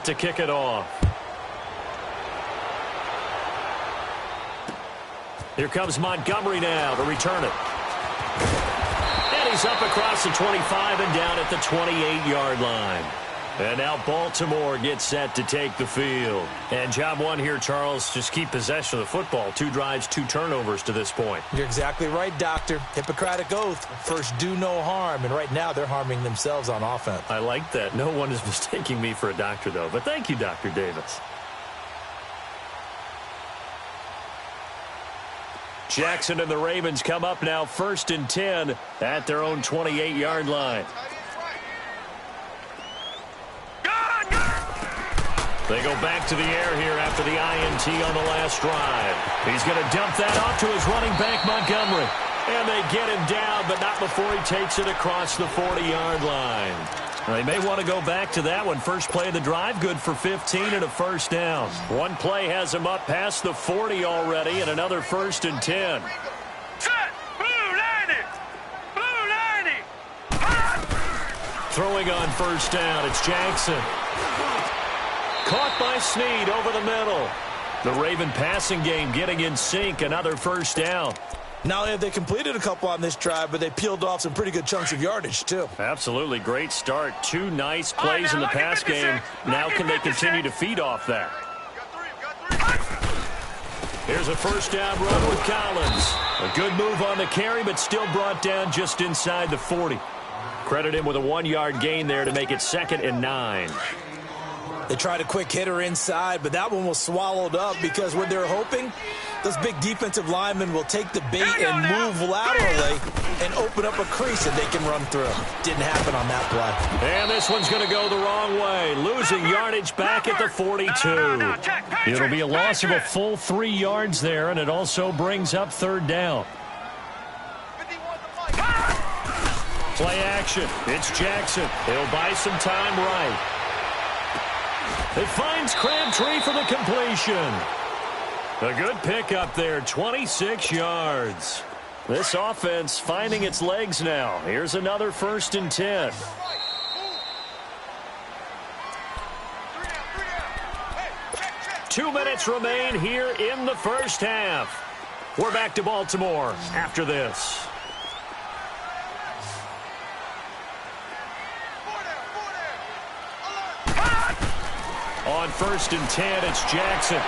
to kick it off. Here comes Montgomery now to return it. And he's up across the 25 and down at the 28-yard line. And now Baltimore gets set to take the field. And job one here, Charles, just keep possession of the football. 2 drives, 2 turnovers to this point. You're exactly right, Doctor. Hippocratic oath. First, do no harm. And right now, they're harming themselves on offense. I like that. No one is mistaking me for a doctor, though. But thank you, Dr. Davis. Jackson and the Ravens come up now 1st and 10 at their own 28-yard line. They go back to the air here after the INT on the last drive. He's going to dump that off to his running back, Montgomery. And they get him down, but not before he takes it across the 40-yard line. They may want to go back to that one. First play of the drive, good for 15 and a first down. One play has him up past the 40 already, and another 1st and 10. Set! Blue 90! Blue 90! Throwing on first down, it's Jackson. Caught by Snead over the middle. The Raven passing game getting in sync, another first down. Not only have they completed a couple on this drive, but they peeled off some pretty good chunks of yardage, too. Absolutely. Great start. 2 nice plays in the pass game. Now can they continue to feed off that? Here's a first down run with Collins. A good move on the carry, but still brought down just inside the 40. Credit him with a 1-yard gain there to make it 2nd and 9. They tried a quick hitter inside, but that one was swallowed up because what they're hoping, those big defensive linemen will take the bait and move laterally and open up a crease that they can run through. Didn't happen on that play. And this one's going to go the wrong way. Losing yardage back at the 42. It'll be a loss of a full 3 yards there, and it also brings up 3rd down. Play action. It's Jackson. He'll buy some time right. It finds Crabtree for the completion. A good pickup there, 26 yards. This offense finding its legs now. Here's another 1st and 10. Two minutes remain here in the first half. We're back to Baltimore after this. On 1st and 10, it's Jackson.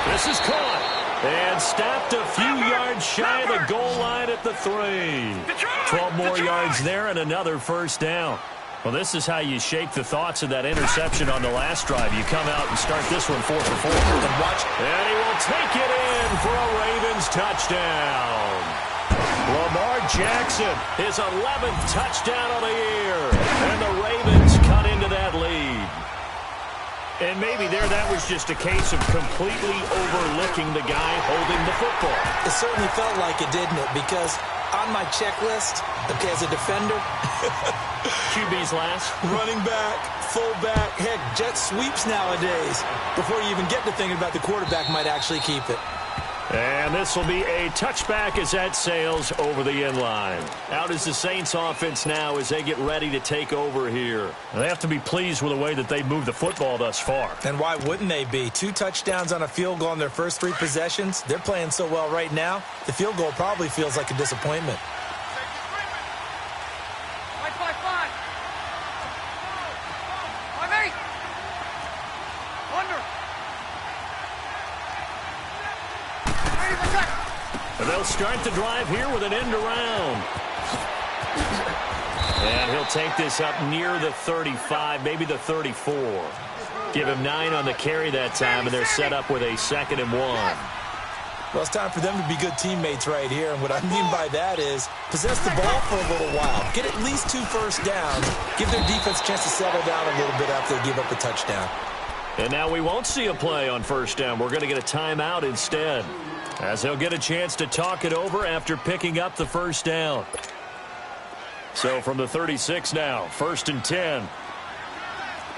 This is caught and stopped a few yards shy of the goal line at the 3. 12 more yards there and another first down. Well, this is how you shake the thoughts of that interception on the last drive. You come out and start this one 4 for 4. And watch. And he will take it in for a Ravens touchdown. Lamar Jackson, his 11th touchdown of the year. And the Ravens cut into that lead. And maybe there that was just a case of completely overlooking the guy holding the football. It certainly felt like it, didn't it? Because on my checklist, okay, as a defender, QB's last. running back, fullback, heck, jet sweeps nowadays. Before you even get to thinking about the quarterback might actually keep it. And this will be a touchback as that sails over the end line. Out is the Saints offense now as they get ready to take over here. They have to be pleased with the way that they've moved the football thus far. And why wouldn't they be? 2 touchdowns on a field goal in their first 3 possessions. They're playing so well right now, the field goal probably feels like a disappointment. And they'll start the drive here with an end around. And he'll take this up near the 35, maybe the 34. Give him 9 on the carry that time, and they're set up with a 2nd and 1. Well, it's time for them to be good teammates right here. And what I mean by that is possess the ball for a little while. Get at least 2 first downs. Give their defense a chance to settle down a little bit after they give up a touchdown. And now we won't see a play on first down. We're going to get a timeout instead, as he'll get a chance to talk it over after picking up the first down. So from the 36 now, 1st and 10.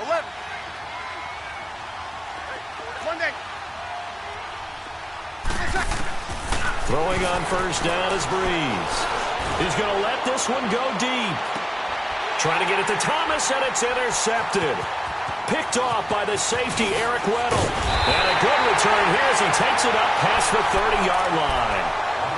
11. Monday. Throwing on first down is Breeze. He's going to let this one go deep. Trying to get it to Thomas, and it's intercepted. picked off by the safety, Eric Weddle. And a good return here as he takes it up past the 30-yard line.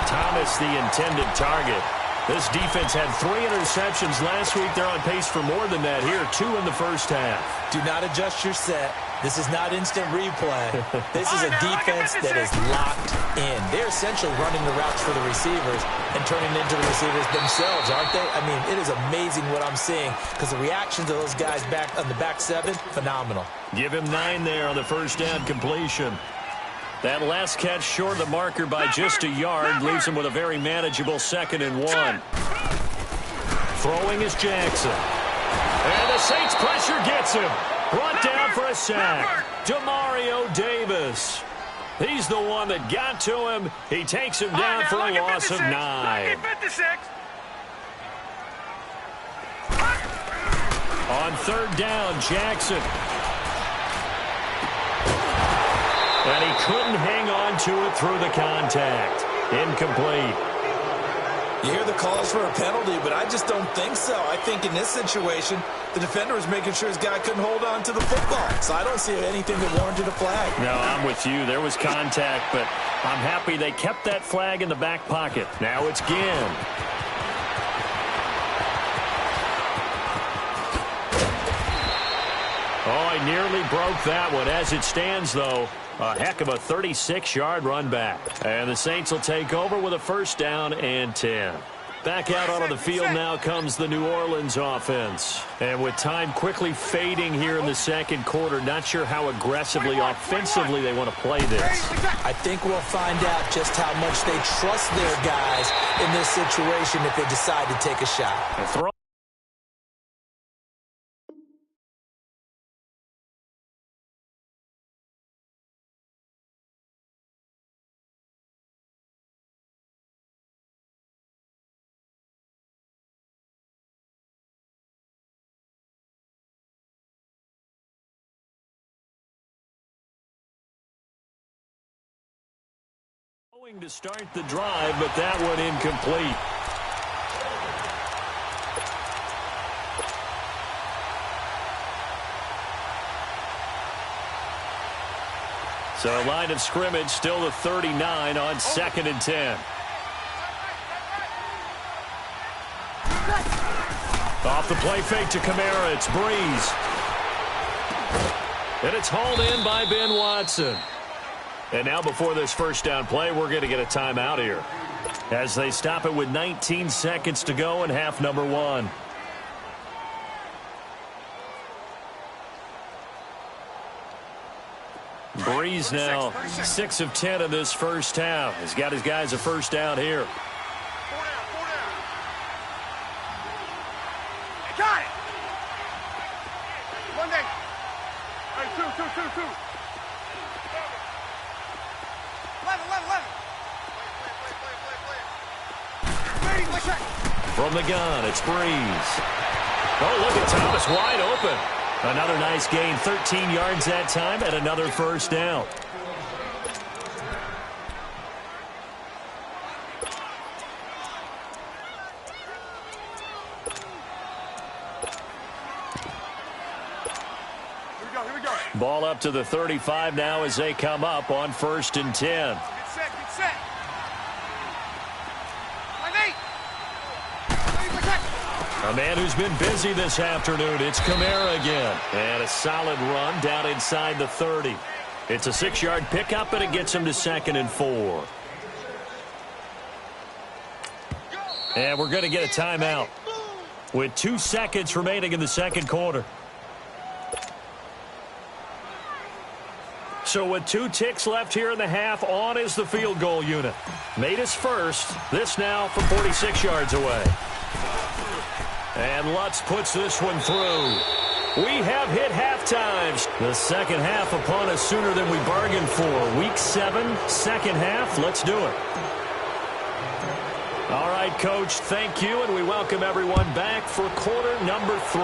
Thomas, the intended target. This defense had 3 interceptions last week. They're on pace for more than that here, 2 in the first half. Do not adjust your set. This is not instant replay. This is a defense that is locked in. They're essentially running the routes for the receivers and turning into the receivers themselves, aren't they? I mean, it is amazing what I'm seeing because the reactions of those guys back on the back 7, phenomenal. Give him 9 there on the first down completion. That last catch short of the marker by just a yard leaves him with a very manageable 2nd and 1. Throwing is Jackson. And the Saints pressure gets him. Brought down for a sack. Demario Davis. He's the one that got to him. He takes him down for a loss of 9. On 3rd down, Jackson. And he couldn't hang on to it through the contact. Incomplete. You hear the calls for a penalty, but I just don't think so. I think in this situation, the defender was making sure his guy couldn't hold on to the football. So I don't see anything that warranted a flag. No, I'm with you. There was contact, but I'm happy they kept that flag in the back pocket. Now it's Ginn. Oh, he nearly broke that one. As it stands, though, a heck of a 36-yard run back. And the Saints will take over with a 1st down and 10. Back out onto the field now comes the New Orleans offense. And with time quickly fading here in the 2nd quarter, not sure how aggressively, offensively they want to play this. I think we'll find out just how much they trust their guys in this situation if they decide to take a shot. Going to start the drive, but that one incomplete. So line of scrimmage still the 39 on 2nd and 10. Off the play fake to Kamara, it's Breeze. And it's hauled in by Ben Watson. And now before this 1st down play, we're going to get a timeout here as they stop it with 19 seconds to go in half number 1. Breeze now 6 of 10 in this first half. He's got his guys a 1st down here. Got it. 1 day. Hey, two. 11. From the gun, it's Breeze. Oh, look at Thomas wide open. Another nice gain, 13 yards that time, and another 1st down. Here we go. Ball up to the 35 now as they come up on 1st and 10. Get set. A man who's been busy this afternoon. It's Kamara again. And a solid run down inside the 30. It's a 6-yard pickup, and it gets him to 2nd and 4. And we're going to get a timeout with 2 seconds remaining in the 2nd quarter. So with 2 ticks left here in the half, on is the field goal unit. Made his first. This now from 46 yards away. And Lutz puts this one through. We have hit halftime. The second half upon us sooner than we bargained for. Week 7, 2nd half. Let's do it. All right, Coach, thank you, and we welcome everyone back for quarter number 3.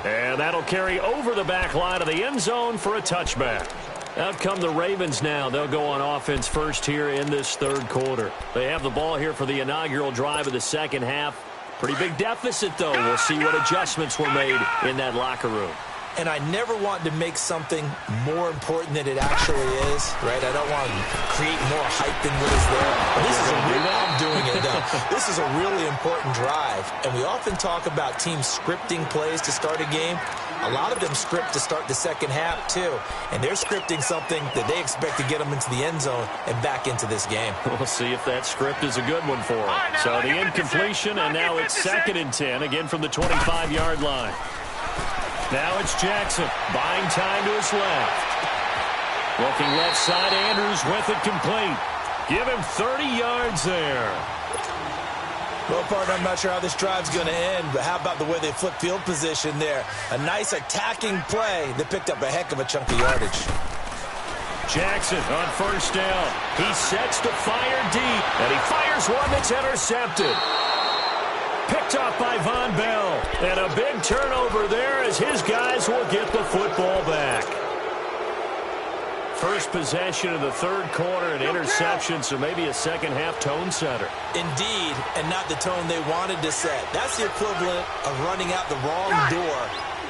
And that'll carry over the back line of the end zone for a touchback. Out come the Ravens now. They'll go on offense first here in this 3rd quarter. They have the ball here for the inaugural drive of the 2nd half. Pretty big deficit, though. We'll see what adjustments were made in that locker room. And I never want to make something more important than it actually is, right? I don't want to create more hype than what is there. But this is a real, I'm doing it now. This is a really important drive. And we often talk about teams scripting plays to start a game. A lot of them script to start the second half, too. And they're scripting something that they expect to get them into the end zone and back into this game. We'll see if that script is a good one for them. So the incompletion, and now it's 2nd and 10, again from the 25-yard line. Now it's Jackson, buying time to his left. Looking left side, Andrews with it complete. Give him 30 yards there. Well, partner, I'm not sure how this drive's going to end, but how about the way they flip field position there? A nice attacking play that picked up a heck of a chunk of yardage. Jackson on 1st down. He sets to fire deep, and he fires one that's intercepted. Picked off by Von Bell. And a big turnover there as his guys will get the football back. First possession of the 3rd quarter, an interception, so maybe a second-half tone setter. Indeed, and not the tone they wanted to set. That's the equivalent of running out the wrong door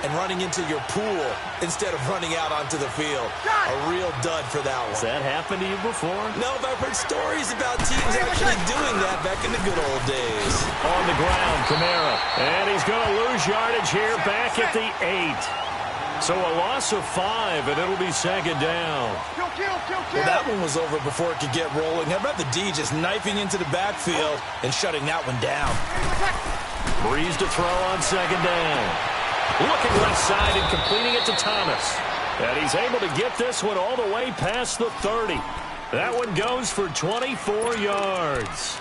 and running into your pool instead of running out onto the field. A real dud for that one. Has that happened to you before? No, but I've heard stories about teams actually doing that back in the good old days. On the ground, Kamara. And he's going to lose yardage here back at the 8. So a loss of 5, and it'll be 2nd down. Well, that one was over before it could get rolling. How about the D just knifing into the backfield and shutting that one down? Breeze to throw on 2nd down. Looking left side and completing it to Thomas. And he's able to get this one all the way past the 30. That one goes for 24 yards.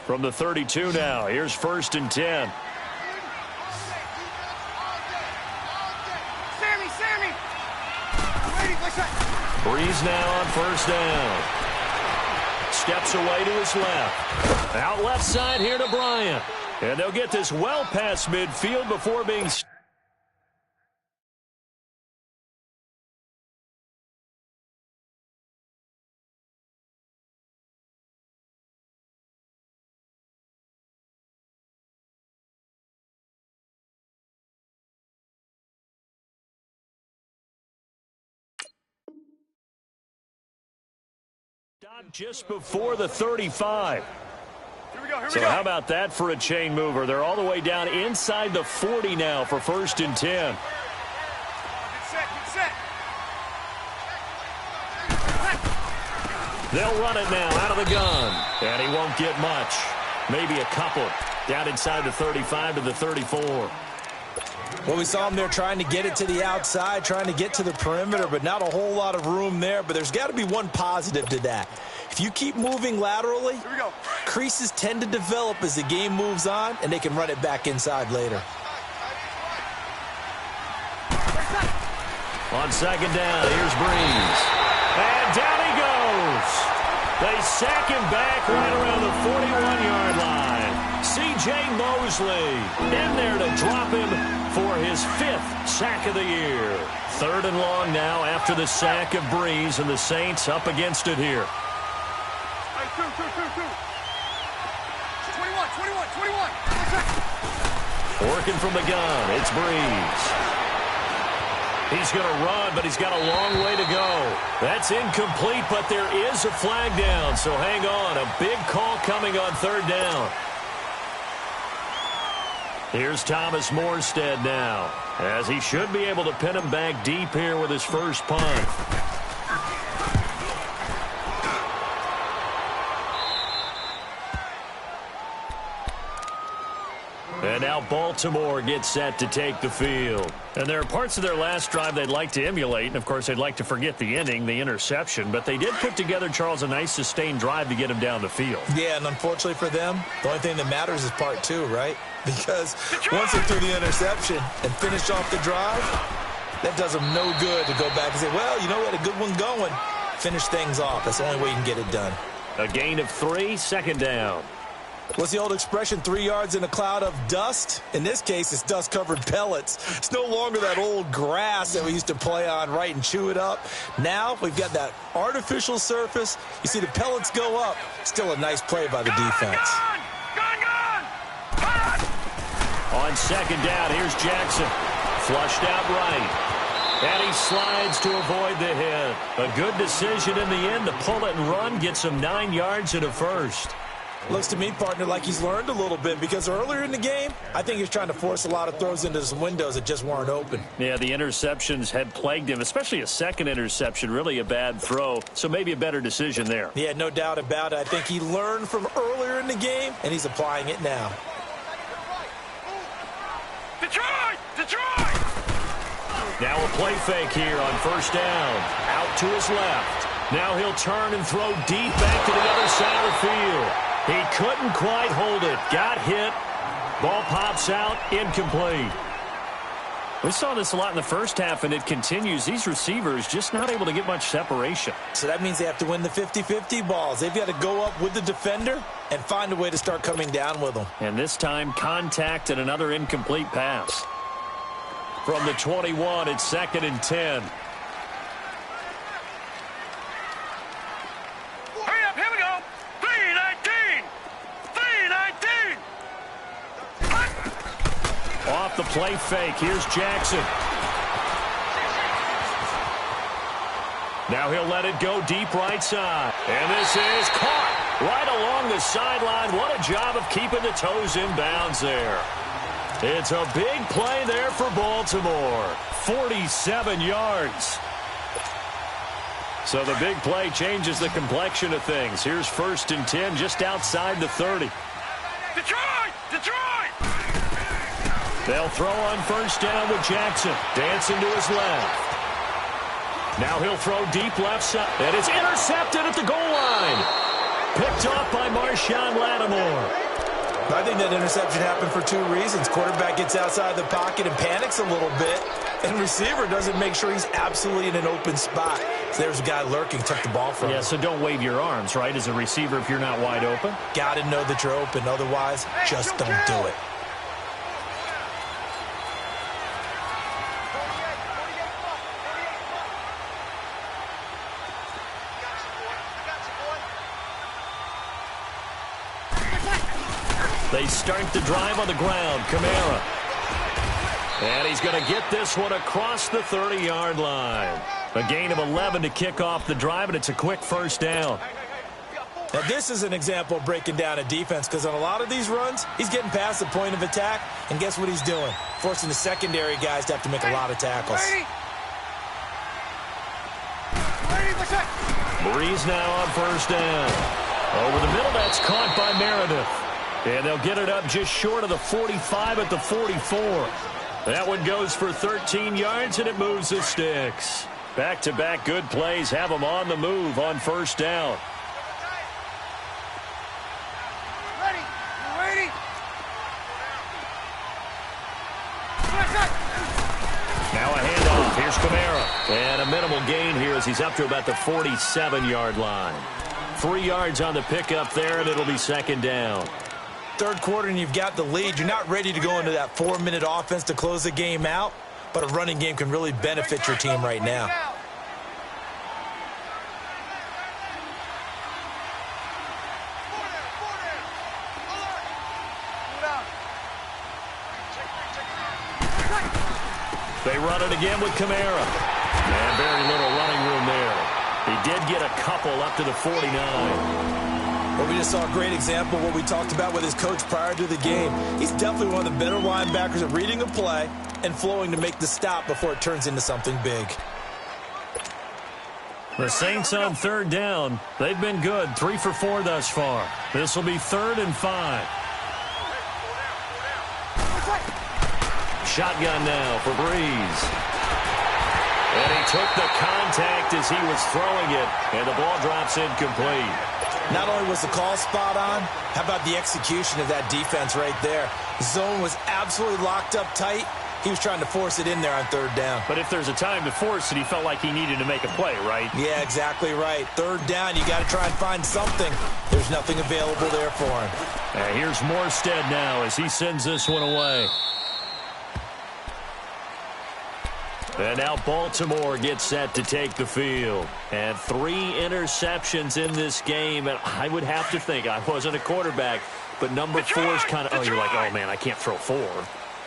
From the 32 now, here's 1st and 10. Sammy! Breeze now on 1st down. Steps away to his left. Out left side here to Bryant. And they'll get this well past midfield before being... just before the 35. So how about that for a chain mover? They're all the way down inside the 40 now for 1st and 10. Get set. They'll run it now out of the gun. And he won't get much. Maybe a couple. Down inside the 35 to the 34. Well, we saw him there trying to get it to the outside, trying to get to the perimeter, but not a whole lot of room there. But there's got to be one positive to that. If you keep moving laterally, creases tend to develop as the game moves on, and they can run it back inside later. On 2nd down, here's Breeze. And down he goes. They sack him back right around the 41-yard line. C.J. Mosley in there to drop him for his 5th sack of the year. 3rd and long now after the sack of Breeze, and the Saints up against it here. 21. 21. Working from the gun, it's Breeze. He's going to run, but he's got a long way to go. That's incomplete, but there is a flag down, so hang on. A big call coming on 3rd down. Here's Thomas Morstead now, as he should be able to pin him back deep here with his first punt. And now Baltimore gets set to take the field. And there are parts of their last drive they'd like to emulate. And, of course, they'd like to forget the ending, the interception. But they did put together, Charles, a nice sustained drive to get him down the field. Yeah, and unfortunately for them, the only thing that matters is part 2, right? Because once they threw the interception and finished off the drive, that does them no good to go back and say, well, you know what, a good one going. Finish things off. That's the only way you can get it done. A gain of 3, 2nd down. What's the old expression, 3 yards in a cloud of dust? In this case, it's dust-covered pellets. It's no longer that old grass that we used to play on, right, and chew it up. Now we've got that artificial surface. You see the pellets go up. Still a nice play by the defense. On second down, here's Jackson. Flushed out right. And he slides to avoid the hit. A good decision in the end to pull it and run, gets him 9 yards and a first. Looks to me, partner, like he's learned a little bit because earlier in the game, I think he was trying to force a lot of throws into some windows that just weren't open. Yeah, the interceptions had plagued him, especially a second interception, really a bad throw. So maybe a better decision there. Yeah, no doubt about it. I think he learned from earlier in the game, and he's applying it now. Detroit! Detroit! Now a play fake here on first down. Out to his left. Now he'll turn and throw deep back to the other side of the field. He couldn't quite hold it. Got hit. Ball pops out. Incomplete. We saw this a lot in the first half, and it continues. These receivers just not able to get much separation. So that means they have to win the 50-50 balls. They've got to go up with the defender and find a way to start coming down with them. And this time, contact and another incomplete pass. From the 21, it's 2nd and 10. Hurry up, here we go! 3-19! 3-19! Off the play fake, here's Jackson. Now he'll let it go deep right side. And this is caught right along the sideline. What a job of keeping the toes in bounds there. It's a big play there for Baltimore. 47 yards. So the big play changes the complexion of things. Here's 1st and 10 just outside the 30. Detroit! Detroit! They'll throw on first down with Jackson. Dancing to his left. Now he'll throw deep left side. And it's intercepted at the goal line. Picked off by Marshawn Lattimore. I think that interception happened for 2 reasons. Quarterback gets outside the pocket and panics a little bit, and receiver doesn't make sure he's absolutely in an open spot. So there's a guy lurking, took the ball from him. Yeah, so don't wave your arms, right, as a receiver if you're not wide open. Got to know that you're open. Otherwise, just don't do it. They start the drive on the ground. Kamara. And he's going to get this one across the 30-yard line. A gain of 11 to kick off the drive, and it's a quick first down. Now, this is an example of breaking down a defense because on a lot of these runs, he's getting past the point of attack, and guess what he's doing? Forcing the secondary guys to have to make a lot of tackles. Breeze now on first down. Over the middle, that's caught by Meredith. And they'll get it up just short of the 45 at the 44. That one goes for 13 yards, and it moves the sticks. Back-to-back good plays have them on the move on first down. Ready? You ready? Now a handoff. Here's Kamara. And a minimal gain here as he's up to about the 47-yard line. 3 yards on the pickup there, and it'll be 2nd down. Third quarter and you've got the lead. You're not ready to go into that 4-minute offense to close the game out, but a running game can really benefit your team right now. They run it again with Kamara. And very little running room there. He did get a couple up to the 49. Well, we just saw a great example of what we talked about with his coach prior to the game. He's definitely one of the better linebackers at reading a play and flowing to make the stop before it turns into something big. The Saints on 3rd down. They've been good, 3 for 4 thus far. This will be 3rd and 5. Shotgun now for Breeze. And he took the contact as he was throwing it, and the ball drops incomplete. Not only was the call spot on, how about the execution of that defense right there? Zone was absolutely locked up tight. He was trying to force it in there on 3rd down. But if there's a time to force it, he felt like he needed to make a play, right? Yeah, exactly right. 3rd down, you got to try and find something. There's nothing available there for him. And here's Morstead now as he sends this one away. And now Baltimore gets set to take the field. And 3 interceptions in this game. And I would have to think, I wasn't a quarterback, but number 4 is kind of, you're like, oh, man, I can't throw 4.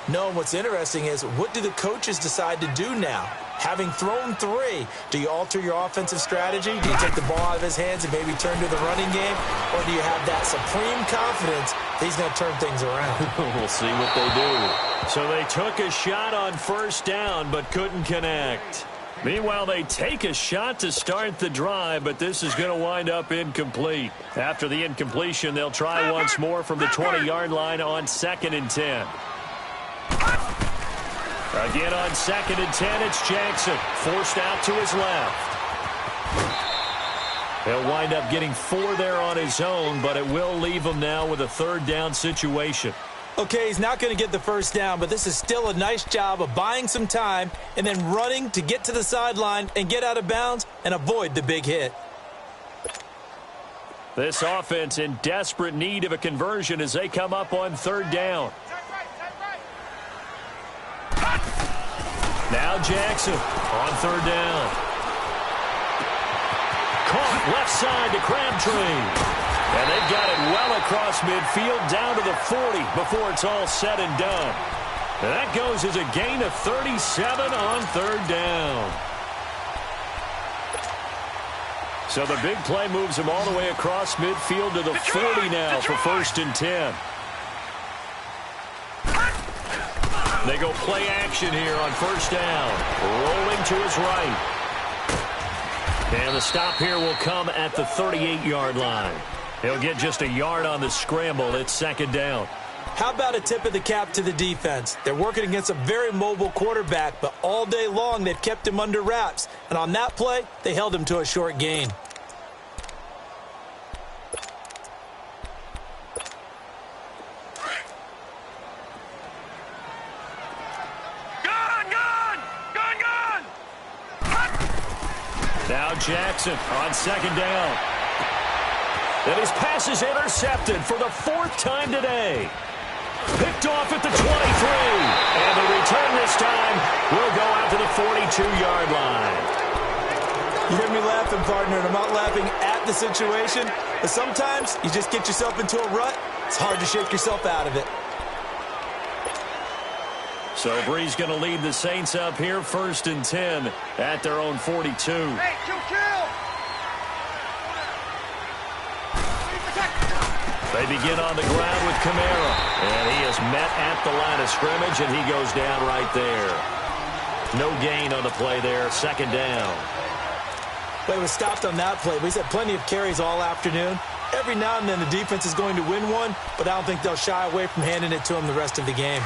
No, what's interesting is what do the coaches decide to do now? Having thrown 3, do you alter your offensive strategy? Do you take the ball out of his hands and maybe turn to the running game? Or do you have that supreme confidence that he's going to turn things around? We'll see what they do. So they took a shot on first down but couldn't connect. Meanwhile, they take a shot to start the drive, but this is going to wind up incomplete. After the incompletion, they'll try once more from the 20-yard line on 2nd and 10. Again on 2nd and 10, it's Jackson. Forced out to his left. He'll wind up getting 4 there on his own, but it will leave him now with a 3rd down situation. Okay, he's not going to get the first down, but this is still a nice job of buying some time and then running to get to the sideline and get out of bounds and avoid the big hit. This offense in desperate need of a conversion as they come up on 3rd down. Now Jackson on 3rd down. Caught left side to Crabtree. And they've got it well across midfield down to the 40 before it's all said and done. And that goes as a gain of 37 on 3rd down. So the big play moves them all the way across midfield to the 40 now for 1st and 10. They go play action here on 1st down. Rolling to his right. And the stop here will come at the 38-yard line. He'll get just a yard on the scramble. It's 2nd down. How about a tip of the cap to the defense? They're working against a very mobile quarterback, but all day long they've kept him under wraps. And on that play, they held him to a short gain. Now Jackson on 2nd down. And his pass is intercepted for the 4th time today. Picked off at the 23. And the return this time will go out to the 42-yard line. You hear me laughing, partner, and I'm not laughing at the situation. But sometimes you just get yourself into a rut. It's hard to shake yourself out of it. So Brees going to lead the Saints up here, 1st and 10 at their own 42. Hey, chill. They begin on the ground with Kamara. And he is met at the line of scrimmage, and he goes down right there. No gain on the play there, 2nd down. But he was stopped on that play. But he's had plenty of carries all afternoon. Every now and then the defense is going to win one, but I don't think they'll shy away from handing it to him the rest of the game.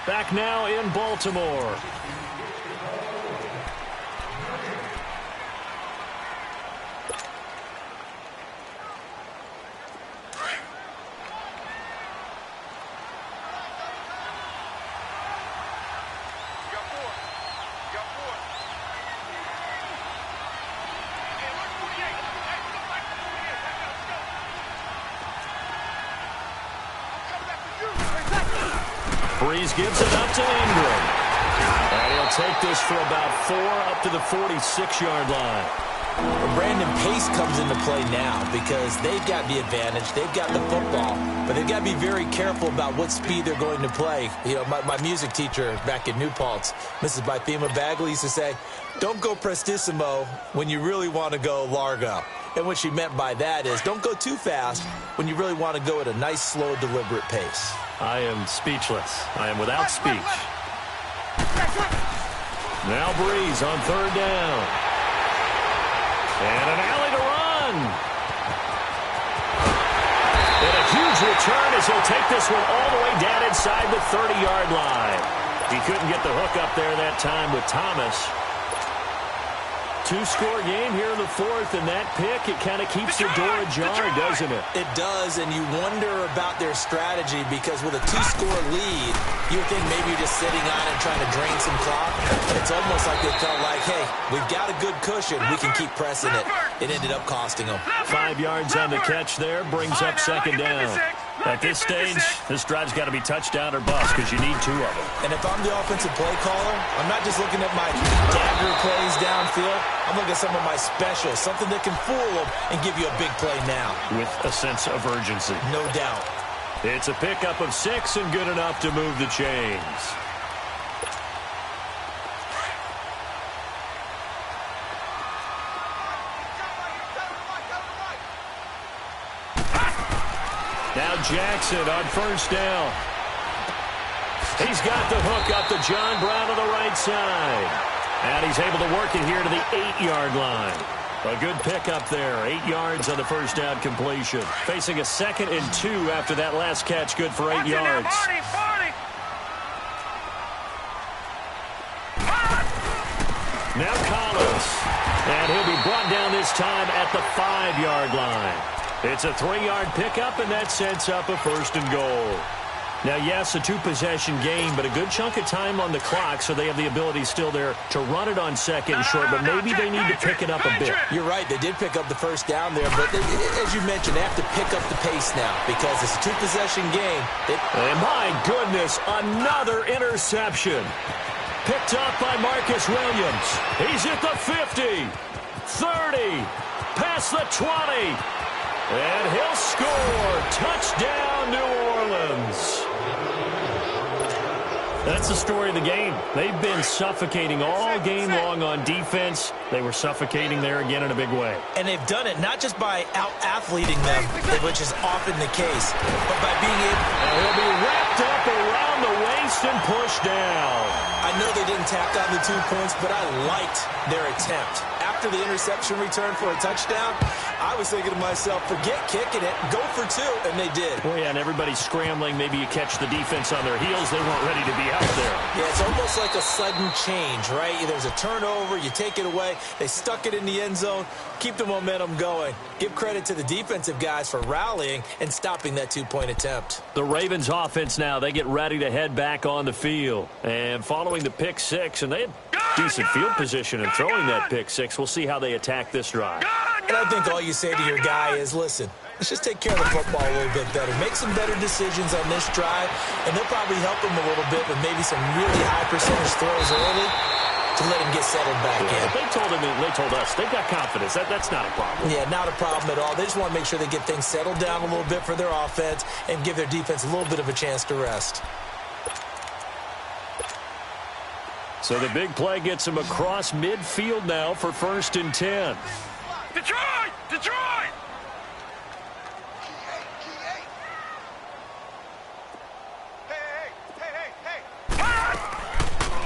Back now in Baltimore. Brees gives it up to Ingram. And he'll take this for about 4 up to the 46-yard line. Well, Brandon, pace comes into play now because they've got the advantage. They've got the football, but they've got to be very careful about what speed they're going to play. You know, my music teacher back in New Paltz, Mrs. Bythema Bagley, used to say, don't go prestissimo when you really want to go largo. And what she meant by that is don't go too fast when you really want to go at a nice, slow, deliberate pace. I am speechless. I am without speech. Now Brees on 3rd down. And an alley to run. And a huge return as he'll take this one all the way down inside the 30-yard line. He couldn't get the hook up there that time with Thomas. two-score game here in the fourth, and that pick, it kind of keeps the door ajar, doesn't it? It does, and you wonder about their strategy because with a two-score lead, you would think maybe you're just sitting on it trying to drain some clock. It's almost like they felt like, hey, we've got a good cushion. We can keep pressing it. It ended up costing them. 5 yards on the catch there, brings up second down. At this stage, this drive's got to be touchdown or bust because you need 2 of them. And if I'm the offensive play caller, I'm not just looking at my dagger plays downfield. I'm looking at some of my specials, something that can fool them and give you a big play now. With a sense of urgency. No doubt. It's a pickup of 6 and good enough to move the chains. Now Jackson on first down. He's got the hook up to John Brown on the right side. And he's able to work it here to the 8-yard line. A good pickup there. 8 yards on the first down completion. Facing a 2nd and 2 after that last catch. Good for 8 yards. Now Collins. And he'll be brought down this time at the 5-yard line. It's a 3-yard pickup, and that sets up a 1st and goal. Now, yes, a 2-possession game, but a good chunk of time on the clock, so they have the ability still there to run it on 2nd and short, but maybe they need to pick it up a bit. You're right. They did pick up the first down there, but as you mentioned, they have to pick up the pace now because it's a 2-possession game. And my goodness, another interception. Picked up by Marcus Williams. He's at the 50, 30, past the 20. And he'll score. Touchdown, New Orleans. That's the story of the game. They've been suffocating all game long on defense. They were suffocating there again in a big way. And they've done it not just by out-athleting them, which is often the case, but by being able... And he'll be wrapped up around the waist and pushed down. I know they didn't tack on the 2 points, but I liked their attempt. After the interception return for a touchdown, I was thinking to myself, forget kicking it, go for 2, and they did. Oh, yeah, and everybody's scrambling. Maybe you catch the defense on their heels. They weren't ready to be out there. Yeah, it's almost like a sudden change, right? There's a turnover, you take it away, they stuck it in the end zone, keep the momentum going. Give credit to the defensive guys for rallying and stopping that 2-point attempt. The Ravens offense now, they get ready to head back on the field. And following the pick 6, and they had decent field position in throwing that pick 6. We'll see how they attack this drive. And I think all you say to your guy is, listen, let's just take care of the football a little bit better. Make some better decisions on this drive, and they'll probably help him a little bit with maybe some really high percentage throws early to let him get settled back in. They told us they've got confidence. That's not a problem. Yeah, not a problem at all. They just want to make sure they get things settled down a little bit for their offense and give their defense a little bit of a chance to rest. So the big play gets him across midfield now for 1st and 10. Detroit! Detroit!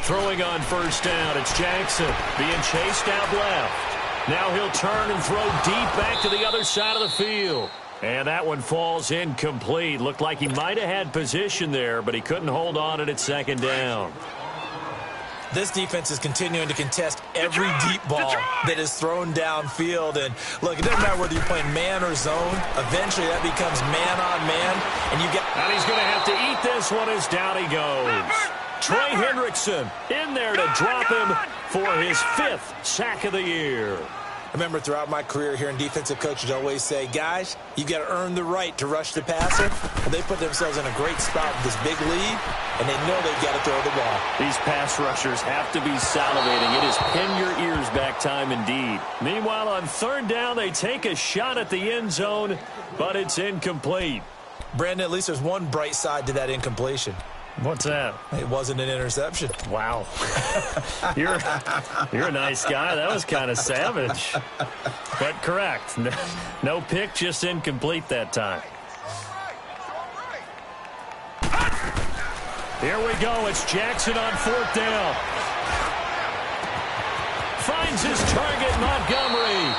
Throwing on first down, it's Jackson being chased out left. Now he'll turn and throw deep back to the other side of the field. And that one falls incomplete. Looked like he might have had position there, but he couldn't hold on at 2nd down. This defense is continuing to contest every deep ball that is thrown downfield. And, look, it doesn't matter whether you're playing man or zone. Eventually, that becomes man-on-man. And he's going to have to eat this one as down he goes. Trey Hendrickson in there to drop him for his 5th sack of the year. I remember throughout my career hearing defensive coaches always say, guys, you got to earn the right to rush the passer. Well, they put themselves in a great spot with this big lead, and they know they've got to throw the ball. These pass rushers have to be salivating. It is pin your ears back time indeed. Meanwhile, on 3rd down, they take a shot at the end zone, but it's incomplete. Brandon, at least there's one bright side to that incompletion. What's that? It wasn't an interception. Wow. You're a nice guy. That was kind of savage. But correct. No pick, just incomplete that time. Here we go. It's Jackson on 4th down. Finds his target, Montgomery.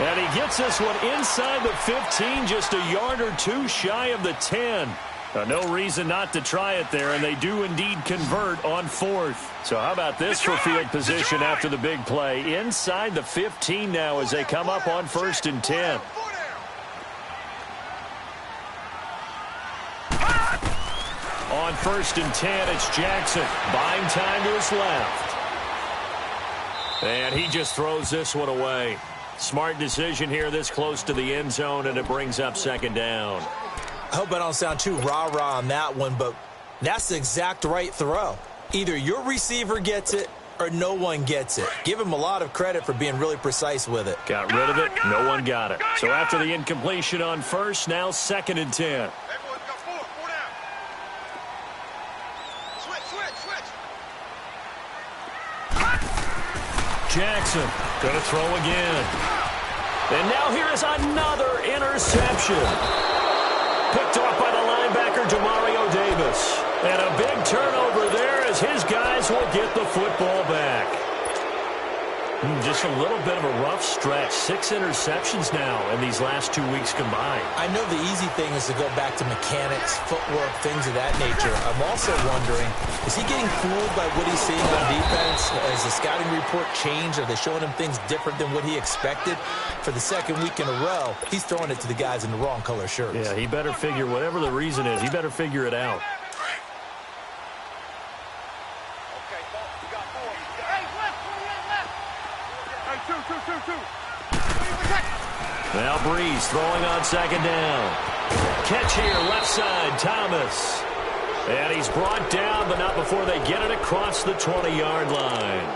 And he gets this one inside the 15, just a yard or 2 shy of the 10. No reason not to try it there, and they do indeed convert on fourth. So how about this for field position after the big play? Inside the 15 now as they come up on 1st and 10. On 1st and 10, it's Jackson. Buying time to his left. And he just throws this one away. Smart decision here this close to the end zone, and it brings up 2nd down. I hope I don't sound too rah-rah on that one, but that's the exact right throw. Either your receiver gets it or no one gets it. Give him a lot of credit for being really precise with it. Got rid of it. No one got it. So after the incompletion on 1st, now 2nd and 10. Jackson going to throw again. And now here is another interception. Picked off by the linebacker, Demario Davis. And a big turnover there as his guys will get the football back. Just a little bit of a rough stretch. 6 interceptions now in these last 2 weeks combined. I know the easy thing is to go back to mechanics, footwork, things of that nature. I'm also wondering, is he getting fooled by what he's seeing on defense? Has the scouting report changed? Are they showing him things different than what he expected? For the 2nd week in a row, he's throwing it to the guys in the wrong color shirts. Yeah, he better figure, whatever the reason is, he better figure it out. Now Breeze throwing on 2nd down. Catch here, left side, Thomas. And he's brought down, but not before they get it across the 20-yard line.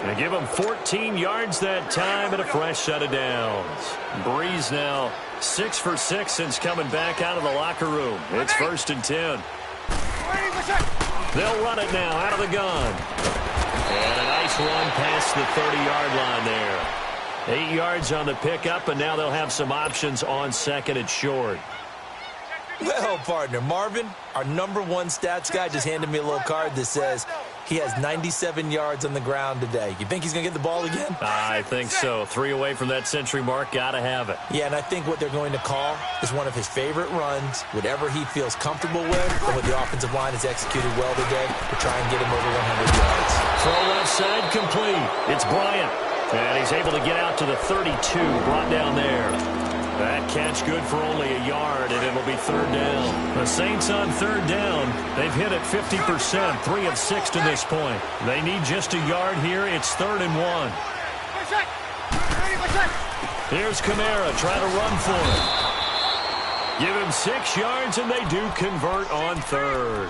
They give him 14 yards that time and a fresh set of downs. Breeze now 6 for 6 since coming back out of the locker room. It's 1st and 10. They'll run it now out of the gun. And a nice run past the 30-yard line there. 8 yards on the pickup, and now they'll have some options on 2nd and short. Well, partner, Marvin, our #1 stats guy, just handed me a little card that says he has 97 yards on the ground today. You think he's going to get the ball again? I think so. 3 away from that century mark. Got to have it. Yeah, and I think what they're going to call is one of his favorite runs, whatever he feels comfortable with, and what the offensive line has executed well today to try and get him over 100 yards. Throw left side complete. It's Bryant. And he's able to get out to the 32, brought down there. That catch good for only a yard, and it'll be 3rd down. The Saints on 3rd down. They've hit it 50%, 3 of 6 to this point. They need just a yard here. It's 3rd and 1. Here's Kamara trying to run for it. Give him 6 yards, and they do convert on 3rd.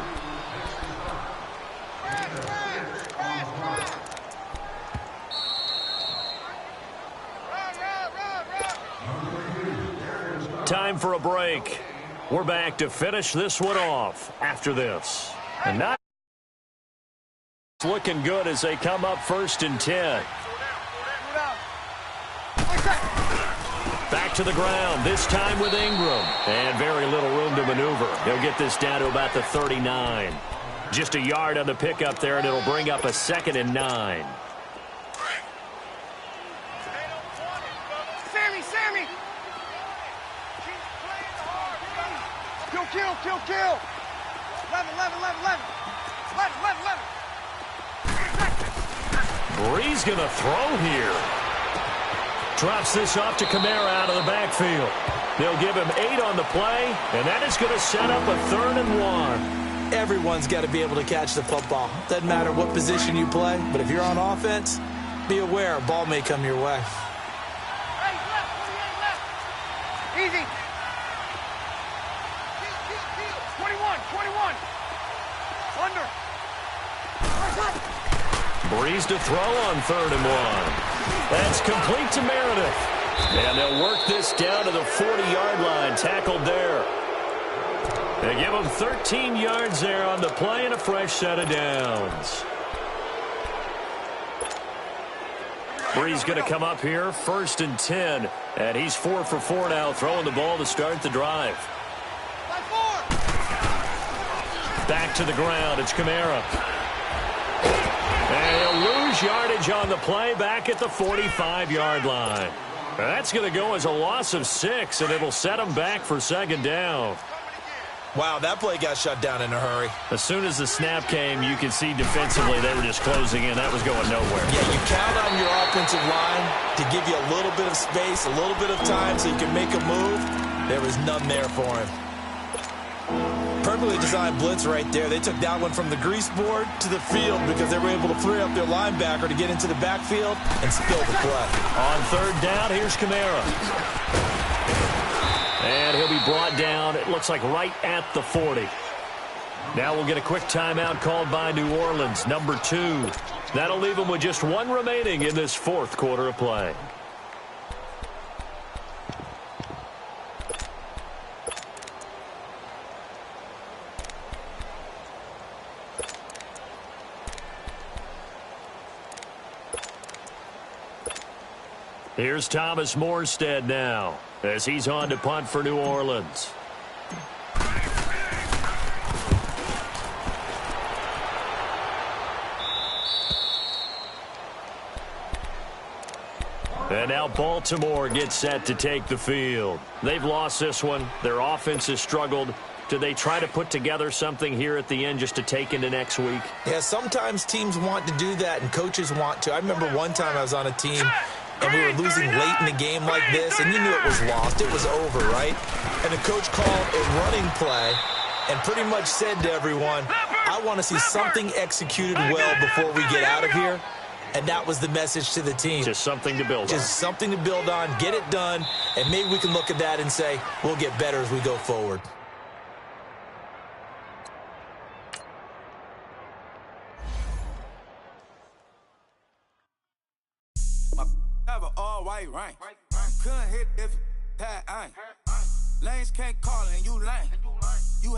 Time for a break. We're back to finish this one off after this. And not looking good as they come up 1st and 10. Back to the ground, this time with Ingram. And very little room to maneuver. He'll get this down to about the 39. Just a yard on the pickup there, and it'll bring up a 2nd and 9. Kill. 11. Breeze going to throw here. Drops this off to Kamara out of the backfield. They'll give him 8 on the play, and that is going to set up a 3rd and 1. Everyone's got to be able to catch the football. Doesn't matter what position you play, but if you're on offense, be aware a ball may come your way. Easy. 21. Under. Breeze to throw on 3rd and 1. That's complete to Meredith. And they'll work this down to the 40-yard line. Tackled there. They give him 13 yards there on the play and a fresh set of downs. Breeze going to come up here, 1st and 10. And he's 4 for 4 now, throwing the ball to start the drive. Back to the ground. It's Kamara. And he'll lose yardage on the play back at the 45-yard line. That's going to go as a loss of 6, and it'll set him back for 2nd down. Wow, that play got shut down in a hurry. As soon as the snap came, you could see defensively they were just closing in. That was going nowhere. Yeah, you count on your offensive line to give you a little bit of space, a little bit of time so you can make a move. There was none there for him. Perfectly designed blitz right there. They took that one from the grease board to the field because they were able to free up their linebacker to get into the backfield and spill the play. On third down, here's Kamara. And he'll be brought down, it looks like right at the 40. Now we'll get a quick timeout called by New Orleans, number 2. That'll leave them with just 1 remaining in this fourth quarter of play. Here's Thomas Morstead now, as he's on to punt for New Orleans. And now Baltimore gets set to take the field. They've lost this one. Their offense has struggled. Do they try to put together something here at the end just to take into next week? Yeah, sometimes teams want to do that and coaches want to. I remember one time I was on a team and we were losing late in the game like this, and you knew it was lost. It was over, right? And the coach called a running play and pretty much said to everyone, I want to see something executed well before we get out of here. And that was the message to the team. Just something to build on. Just something to build on, get it done, and maybe we can look at that and say, we'll get better as we go forward. Have an all-white rank. Couldn't hit if that ain't. Lanes can't call and you lame. You